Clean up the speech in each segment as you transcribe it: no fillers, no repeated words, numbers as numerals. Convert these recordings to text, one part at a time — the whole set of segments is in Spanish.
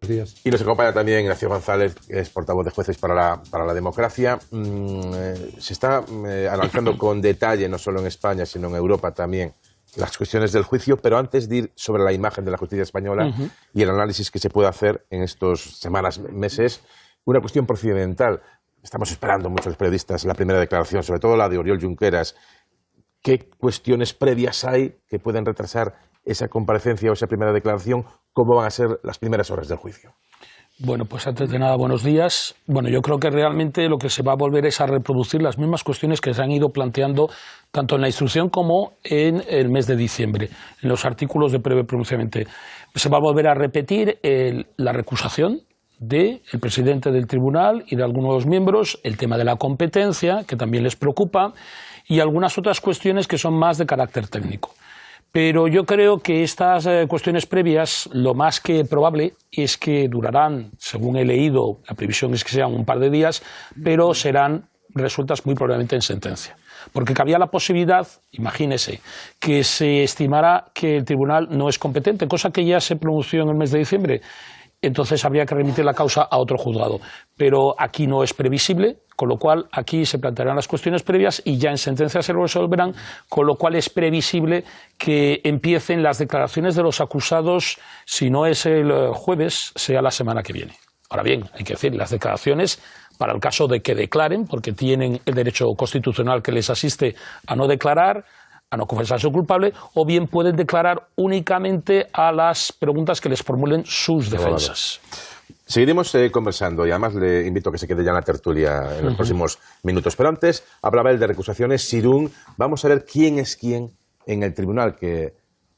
días. Y nos acompaña también Ignacio González, que es portavoz de Jueces para la Democracia. Se está analizando con detalle, no solo en España, sino en Europa también, las cuestiones del juicio, pero antes de ir sobre la imagen de la justicia española y el análisis que se puede hacer en estas semanas, meses, una cuestión procedimental. Estamos esperando muchos periodistas la primera declaración, sobre todo la de Oriol Junqueras. ¿Qué cuestiones previas hay que pueden retrasar esa comparecencia o esa primera declaración? ¿Cómo van a ser las primeras horas del juicio? Bueno, pues antes de nada, buenos días. Bueno, yo creo que realmente lo que se va a volver es a reproducir las mismas cuestiones que se han ido planteando tanto en la instrucción como en el mes de diciembre, en los artículos de breve pronunciamiento. Se va a volver a repetir la recusación del presidente del tribunal y de algunos miembros, el tema de la competencia, que también les preocupa, y algunas otras cuestiones que son más de carácter técnico. Pero yo creo que estas cuestiones previas, lo más que probable es que durarán, según he leído, la previsión es que sean un par de días, pero serán resueltas muy probablemente en sentencia. Porque cabía la posibilidad, imagínese, que se estimara que el tribunal no es competente, cosa que ya se pronunció en el mes de diciembre. Entonces habría que remitir la causa a otro juzgado. Pero aquí no es previsible, con lo cual aquí se plantearán las cuestiones previas y ya en sentencia se resolverán, con lo cual es previsible que empiecen las declaraciones de los acusados, si no es el jueves, sea la semana que viene. Ahora bien, hay que decir, las declaraciones, para el caso de que declaren, porque tienen el derecho constitucional que les asiste a no declarar, a no confesarse culpable, o bien pueden declarar únicamente a las preguntas que les formulen sus defensas. Seguiremos conversando y además le invito a que se quede ya en la tertulia en los próximos minutos. Pero antes hablaba él de recusaciones. Sirún, vamos a ver quién es quién en el tribunal que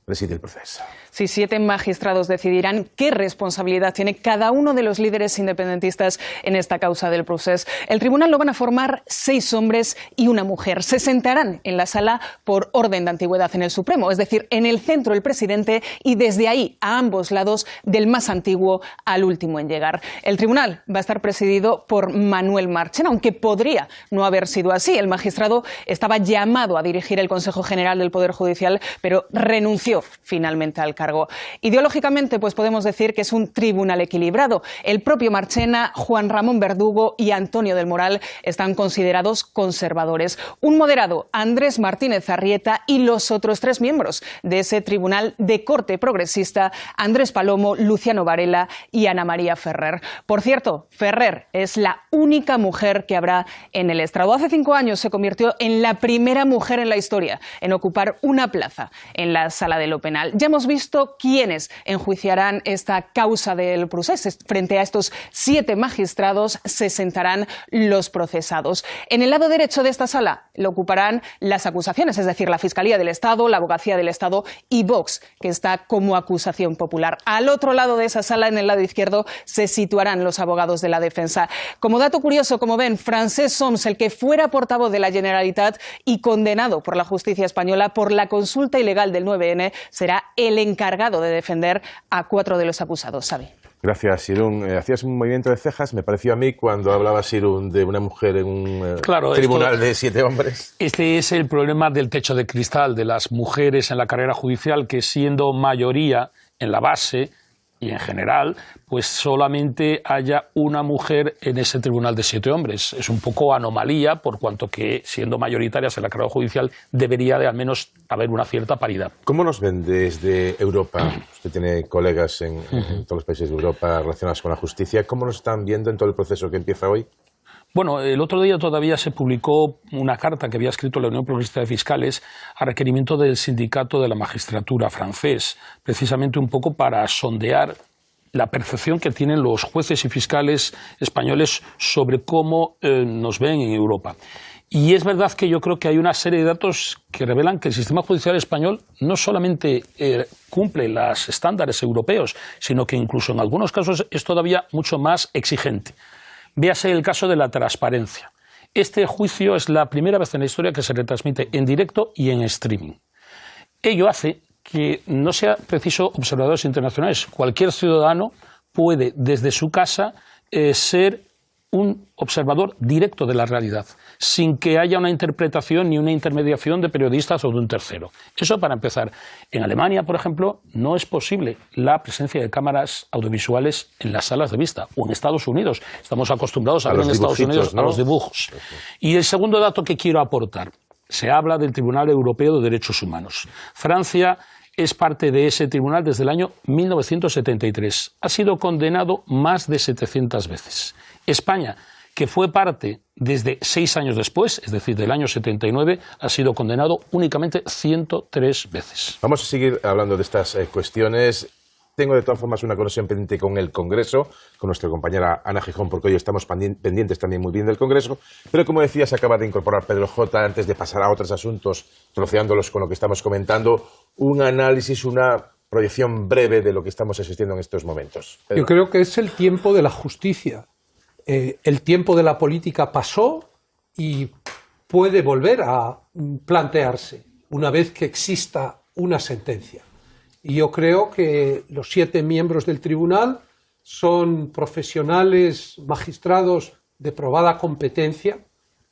preside el proceso. Sí, 7 magistrados decidirán qué responsabilidad tiene cada uno de los líderes independentistas en esta causa del procés. El tribunal lo van a formar 6 hombres y una mujer. Se sentarán en la sala por orden de antigüedad en el Supremo, es decir, en el centro el presidente y desde ahí a ambos lados, del más antiguo al último en llegar. El tribunal va a estar presidido por Manuel Marchena, aunque podría no haber sido así. El magistrado estaba llamado a dirigir el Consejo General del Poder Judicial, pero renunció finalmente al cargo. Ideológicamente, pues podemos decir que es un tribunal equilibrado. El propio Marchena, Juan Ramón Verdugo y Antonio del Moral están considerados conservadores. Un moderado, Andrés Martínez Arrieta, y los otros 3 miembros de ese tribunal de corte progresista, Andrés Palomo, Luciano Varela y Ana María Ferrer. Por cierto, Ferrer es la única mujer que habrá en el estrado. Hace 5 años se convirtió en la primera mujer en la historia en ocupar una plaza en la sala de lo penal. Ya hemos visto quiénes enjuiciarán esta causa del procés. Frente a estos 7 magistrados se sentarán los procesados. En el lado derecho de esta sala lo ocuparán las acusaciones, es decir, la Fiscalía del Estado, la Abogacía del Estado y Vox, que está como acusación popular. Al otro lado de esa sala, en el lado izquierdo, se situarán los abogados de la defensa. Como dato curioso, como ven, Francesc Homs, el que fuera portavoz de la Generalitat y condenado por la justicia española por la consulta ilegal del 9N, será el encargado de defender a 4 de los acusados. Xavi. Gracias, Sirún. Hacías un movimiento de cejas, me pareció a mí, cuando hablaba Sirún de una mujer en un tribunal de 7 hombres. Este es el problema del techo de cristal de las mujeres en la carrera judicial, que siendo mayoría en la base y en general, pues solamente haya una mujer en ese tribunal de 7 hombres. Es un poco anomalía, por cuanto que, siendo mayoritarias en la carrera judicial, debería de al menos haber una cierta paridad. ¿Cómo nos ven desde Europa? Usted tiene colegas en todos los países de Europa relacionados con la justicia. ¿Cómo nos están viendo en todo el proceso que empieza hoy? Bueno, el otro día todavía se publicó una carta que había escrito la Unión Progresista de Fiscales a requerimiento del sindicato de la magistratura francés, precisamente un poco para sondear la percepción que tienen los jueces y fiscales españoles sobre cómo nos ven en Europa. Y es verdad que yo creo que hay una serie de datos que revelan que el sistema judicial español no solamente cumple los estándares europeos, sino que incluso en algunos casos es todavía mucho más exigente. Véase el caso de la transparencia. Este juicio es la primera vez en la historia que se retransmite en directo y en streaming. Ello hace que no sea preciso observadores internacionales. Cualquier ciudadano puede, desde su casa, ser un observador directo de la realidad, sin que haya una interpretación ni una intermediación de periodistas o de un tercero. Eso para empezar. En Alemania, por ejemplo, no es posible la presencia de cámaras audiovisuales en las salas de vista, o en Estados Unidos. Estamos acostumbrados a ver en Estados Unidos, ¿no?, a los dibujos. Y el segundo dato que quiero aportar, se habla del Tribunal Europeo de Derechos Humanos. Francia es parte de ese tribunal desde el año 1973. Ha sido condenado más de 700 veces. España, que fue parte desde 6 años después, es decir, del año 79, ha sido condenado únicamente 103 veces. Vamos a seguir hablando de estas cuestiones. Tengo de todas formas una conexión pendiente con el Congreso, con nuestra compañera Ana Gijón, porque hoy estamos pendientes también muy bien del Congreso. Pero como decía, se acaba de incorporar Pedro J. Antes de pasar a otros asuntos, troceándolos con lo que estamos comentando, un análisis, una proyección breve de lo que estamos asistiendo en estos momentos. Pedro. Yo creo que es el tiempo de la justicia. El tiempo de la política pasó y puede volver a plantearse una vez que exista una sentencia. Y yo creo que los 7 miembros del tribunal son profesionales, magistrados de probada competencia.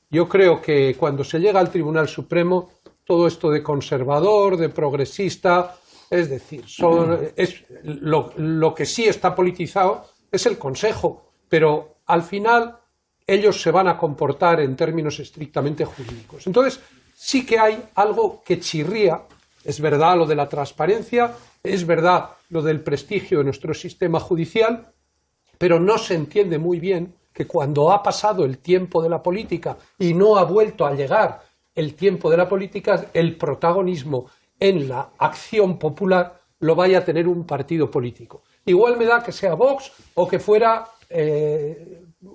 Yo creo que cuando se llega al Tribunal Supremo, todo esto de conservador, de progresista, es decir, lo que sí está politizado es el Consejo, pero al final ellos se van a comportar en términos estrictamente jurídicos. Entonces, sí que hay algo que chirría. Es verdad lo de la transparencia, es verdad lo del prestigio de nuestro sistema judicial, pero no se entiende muy bien que cuando ha pasado el tiempo de la política y no ha vuelto a llegar el tiempo de la política, el protagonismo en la acción popular lo vaya a tener un partido político. Igual me da que sea Vox o que fuera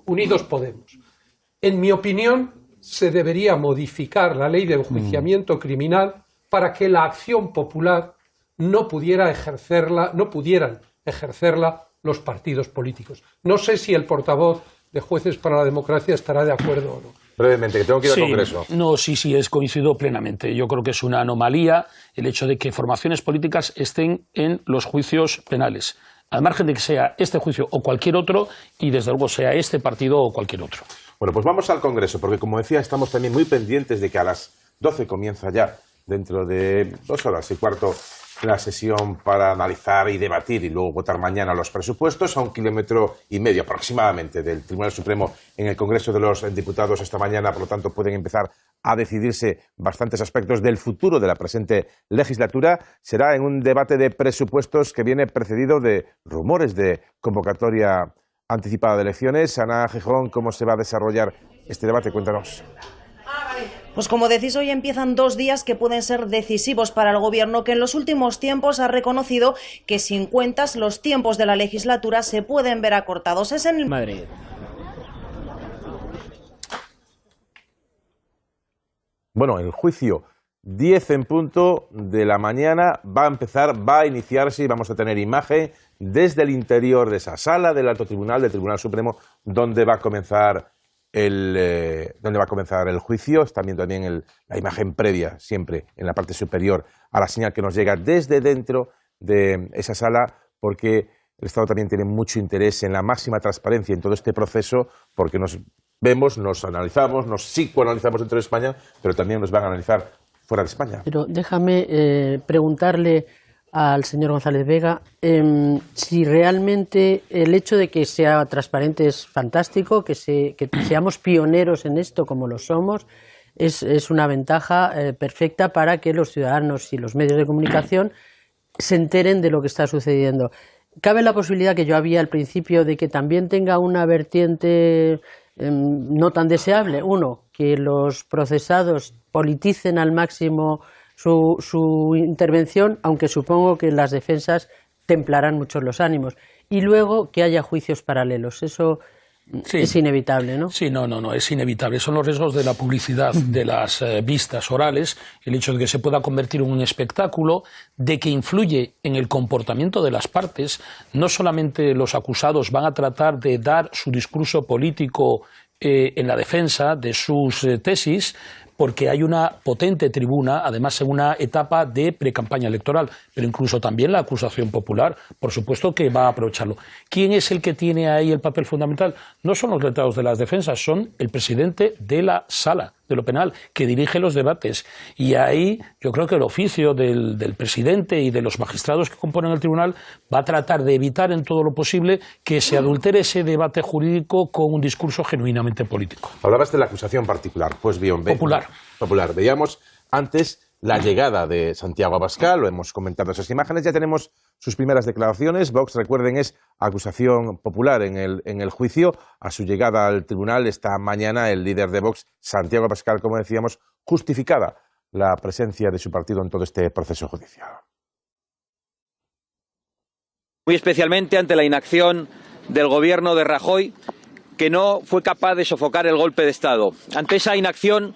Unidos Podemos. En mi opinión, se debería modificar la ley de enjuiciamiento criminal para que la acción popular no pudieran ejercerla los partidos políticos. No sé si el portavoz de Jueces para la Democracia estará de acuerdo o no. Brevemente, que tengo que ir al Congreso. No, sí, coincido plenamente. Yo creo que es una anomalía el hecho de que formaciones políticas estén en los juicios penales, al margen de que sea este juicio o cualquier otro, y desde luego sea este partido o cualquier otro. Bueno, pues vamos al Congreso, porque como decía, estamos también muy pendientes de que a las 12 comienza ya, dentro de 2 horas y cuarto, la sesión para analizar y debatir y luego votar mañana los presupuestos, a 1,5 kilómetros aproximadamente del Tribunal Supremo en el Congreso de los Diputados esta mañana. Por lo tanto, pueden empezar a decidirse bastantes aspectos del futuro de la presente legislatura. Será en un debate de presupuestos que viene precedido de rumores de convocatoria anticipada de elecciones. Ana Gijón, ¿cómo se va a desarrollar este debate? Cuéntanos. Pues como decís, hoy empiezan 2 días que pueden ser decisivos para el Gobierno, que en los últimos tiempos ha reconocido que sin cuentas los tiempos de la legislatura se pueden ver acortados. Es en Madrid. Bueno, el juicio 10 en punto de la mañana va a iniciarse y vamos a tener imagen desde el interior de esa sala del Alto Tribunal, del Tribunal Supremo, donde va a comenzar el juicio. Está viendo también la imagen previa, siempre en la parte superior, a la señal que nos llega desde dentro de esa sala, porque el Estado también tiene mucho interés en la máxima transparencia en todo este proceso, porque nos vemos, nos analizamos, nos psicoanalizamos dentro de España, pero también nos van a analizar fuera de España. Pero déjame preguntarle al señor González Vega si realmente el hecho de que sea transparente es fantástico, que seamos pioneros en esto como lo somos, es una ventaja perfecta para que los ciudadanos y los medios de comunicación se enteren de lo que está sucediendo. ¿Cabe la posibilidad que yo había al principio de que también tenga una vertiente no tan deseable? Uno, que los procesados politicen al máximo su intervención, aunque supongo que las defensas templarán mucho los ánimos. Y luego que haya juicios paralelos. Eso sí, es inevitable, ¿no? Sí, no, es inevitable. Son los riesgos de la publicidad, de las vistas orales, el hecho de que se pueda convertir en un espectáculo, de que influye en el comportamiento de las partes. No solamente los acusados van a tratar de dar su discurso político en la defensa de sus tesis, porque hay una potente tribuna, además en una etapa de precampaña electoral, pero incluso también la acusación popular, por supuesto que va a aprovecharlo. ¿Quién es el que tiene ahí el papel fundamental? No son los letrados de las defensas, son el presidente de la Sala de lo Penal, que dirige los debates. Y ahí yo creo que el oficio del presidente y de los magistrados que componen el tribunal va a tratar de evitar en todo lo posible que se adultere ese debate jurídico con un discurso genuinamente político. Hablabas de la acusación particular, pues bien, popular. Veíamos antes la llegada de Santiago Abascal, lo hemos comentado esas imágenes, ya tenemos sus primeras declaraciones. Vox, recuerden, es acusación popular en el juicio. A su llegada al tribunal esta mañana, el líder de Vox, Santiago Abascal, como decíamos, justificaba la presencia de su partido en todo este proceso judicial. Muy especialmente ante la inacción del gobierno de Rajoy, que no fue capaz de sofocar el golpe de Estado. Ante esa inacción,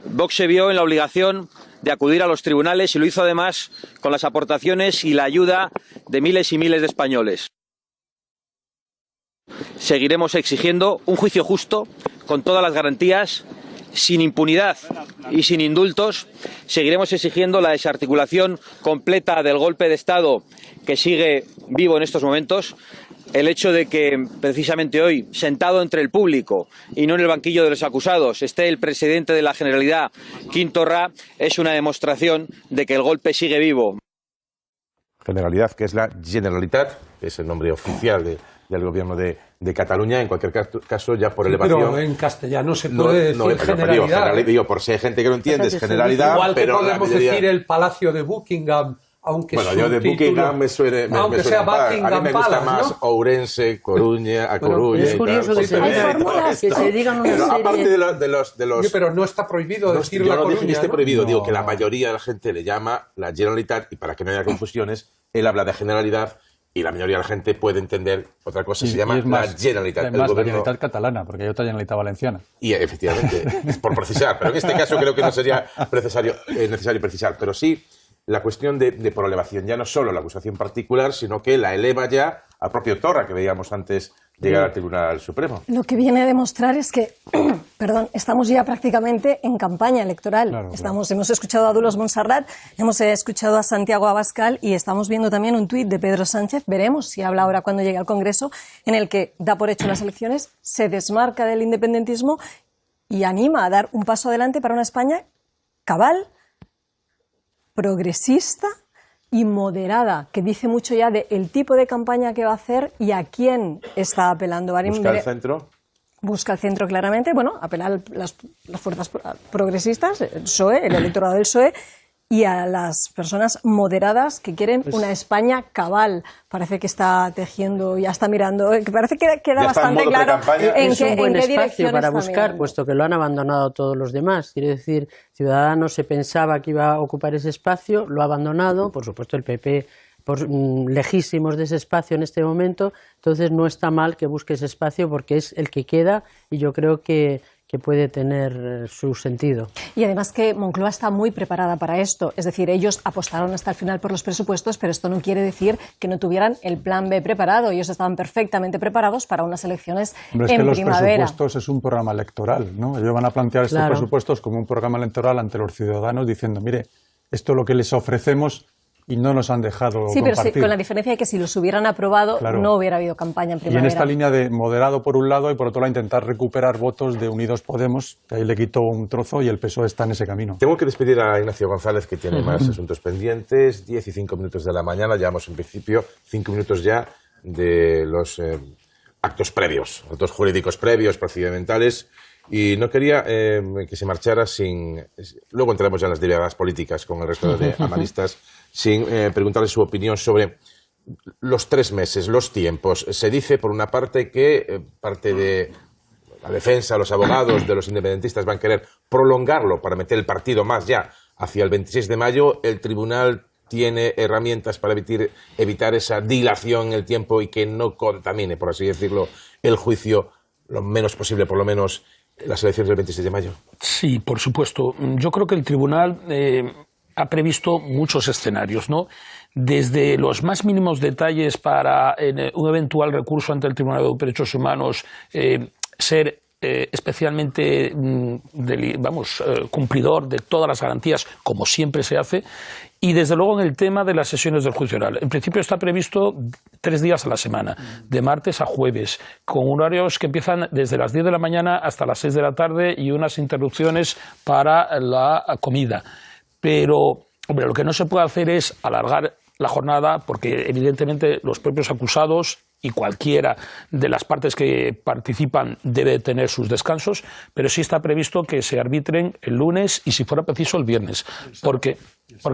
Vox se vio en la obligación de acudir a los tribunales y lo hizo además con las aportaciones y la ayuda de miles y miles de españoles. Seguiremos exigiendo un juicio justo, con todas las garantías, sin impunidad y sin indultos. Seguiremos exigiendo la desarticulación completa del golpe de Estado que sigue vivo en estos momentos. El hecho de que precisamente hoy, sentado entre el público y no en el banquillo de los acusados, esté el presidente de la Generalidad, Quim Torra, es una demostración de que el golpe sigue vivo. Generalidad, que es la Generalitat, que es el nombre oficial del gobierno de Cataluña. En cualquier caso, ya por elevación... Pero en castellano se puede decir Generalidad. Digo, por si hay gente que no entiende, es Generalidad, igual que pero podemos decir el Palacio de Buckingham, aunque bueno, yo de Buckingham me suena sea Buckingham a mí me gusta Palace, más, ¿no? Ourense, Coruña, a Coruña. Es curioso que se digan una serie... Aparte de los pero no está prohibido decir la Coruña. Coruña. Yo no dije que esté ¿no? prohibido, digo que la mayoría de la gente le llama la Generalitat, y para que no haya confusiones, él habla de Generalidad y la mayoría de la gente puede entender otra cosa, se llama la Generalitat. Además, la Generalitat catalana, porque hay otra Generalitat valenciana. Y efectivamente, es por precisar, pero en este caso creo que no sería necesario precisar, pero sí la cuestión de por elevación, ya no solo la acusación particular, sino que la eleva ya al propio Torra, que veíamos antes llegar al Tribunal Supremo. Lo que viene a demostrar es que, estamos ya prácticamente en campaña electoral. Claro. Hemos escuchado a Dolors Montserrat, hemos escuchado a Santiago Abascal y estamos viendo también un tuit de Pedro Sánchez, veremos si habla ahora cuando llegue al Congreso, en el que da por hecho las elecciones, se desmarca del independentismo y anima a dar un paso adelante para una España cabal, progresista y moderada, que dice mucho ya del tipo de campaña que va a hacer y a quién está apelando. Busca el centro. Busca el centro claramente, apelar a las fuerzas progresistas, el PSOE, el electorado del PSOE, y a las personas moderadas que quieren una España cabal. Parece que está tejiendo, ya está mirando, que parece que queda bastante claro en es un buen espacio para buscar, mirando. puesto que lo han abandonado todos los demás. Quiere decir, Ciudadanos se pensaba que iba a ocupar ese espacio, lo ha abandonado, por supuesto el PP lejísimos de ese espacio en este momento, entonces no está mal que busque ese espacio porque es el que queda y yo creo que puede tener su sentido. Y además que Moncloa está muy preparada para esto, es decir, ellos apostaron hasta el final por los presupuestos, pero esto no quiere decir que no tuvieran el plan B preparado, ellos estaban perfectamente preparados para unas elecciones en primavera. Los presupuestos es un programa electoral, ¿no? Ellos van a plantear estos presupuestos como un programa electoral ante los ciudadanos diciendo, mire, esto es lo que les ofrecemos y no nos han dejado compartir. Pero sí, con la diferencia de que si los hubieran aprobado no hubiera habido campaña en primavera. Y en esta línea de moderado por un lado y por otro lado intentar recuperar votos de Unidos Podemos, que ahí le quitó un trozo y el PSOE está en ese camino. Tengo que despedir a Ignacio González, que tiene más asuntos pendientes. 10 y 5 minutos de la mañana, llevamos en principio 5 minutos ya de los actos previos, actos jurídicos previos, procedimentales. Y no quería que se marchara sin... Luego entraremos ya en las derivadas políticas con el resto de analistas, sin preguntarle su opinión sobre los 3 meses, los tiempos. Se dice, por una parte, que parte de la defensa, los abogados de los independentistas van a querer prolongarlo para meter el partido más ya hacia el 26 de mayo. El tribunal tiene herramientas para evitar esa dilación en el tiempo y que no contamine, por así decirlo, el juicio lo menos posible, por lo menos las elecciones del 26 de mayo. Sí, por supuesto. Yo creo que el tribunal ha previsto muchos escenarios, ¿no? Desde los más mínimos detalles para un eventual recurso ante el Tribunal de Derechos Humanos ser especialmente cumplidor de todas las garantías, como siempre se hace. Y desde luego en el tema de las sesiones del juicio oral. En principio está previsto 3 días a la semana, de martes a jueves, con horarios que empiezan desde las 10 de la mañana hasta las 6 de la tarde y unas interrupciones para la comida. Pero, hombre, lo que no se puede hacer es alargar la jornada, porque evidentemente los propios acusados y cualquiera de las partes que participan debe tener sus descansos, pero sí está previsto que se arbitren el lunes y, si fuera preciso, el viernes. Porque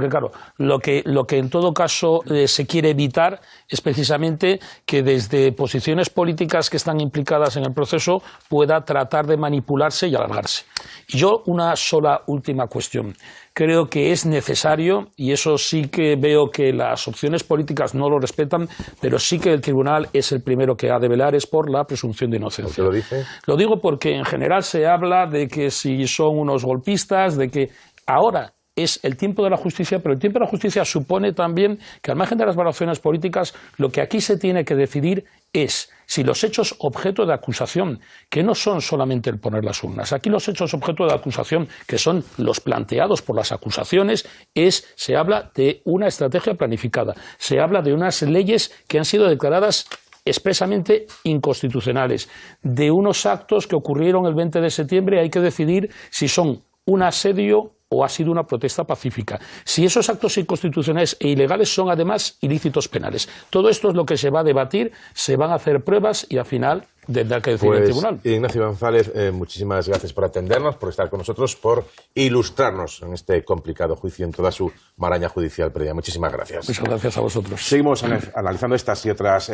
claro, lo que en todo caso se quiere evitar es precisamente que desde posiciones políticas que están implicadas en el proceso pueda tratar de manipularse y alargarse. Y yo, una sola última cuestión. Creo que es necesario, y eso sí que veo que las opciones políticas no lo respetan, pero sí que el tribunal es el primero que ha de velar, es por la presunción de inocencia. ¿Por qué lo dice? Lo digo porque en general se habla de que si son unos golpistas, de que ahora es el tiempo de la justicia, pero el tiempo de la justicia supone también que, al margen de las valoraciones políticas, lo que aquí se tiene que decidir es si los hechos objeto de acusación, que no son solamente el poner las urnas, aquí los hechos objeto de acusación, que son los planteados por las acusaciones, se habla de una estrategia planificada, se habla de unas leyes que han sido declaradas expresamente inconstitucionales, de unos actos que ocurrieron el 20 de septiembre, hay que decidir si son un asedio o ha sido una protesta pacífica. Si esos actos inconstitucionales e ilegales son además ilícitos penales. Todo esto es lo que se va a debatir, se van a hacer pruebas y al final tendrá que decidir el tribunal. Ignacio González, muchísimas gracias por atendernos, por estar con nosotros, por ilustrarnos en este complicado juicio, en toda su maraña judicial previa. Muchísimas gracias. Muchas gracias a vosotros. Seguimos analizando estas y otras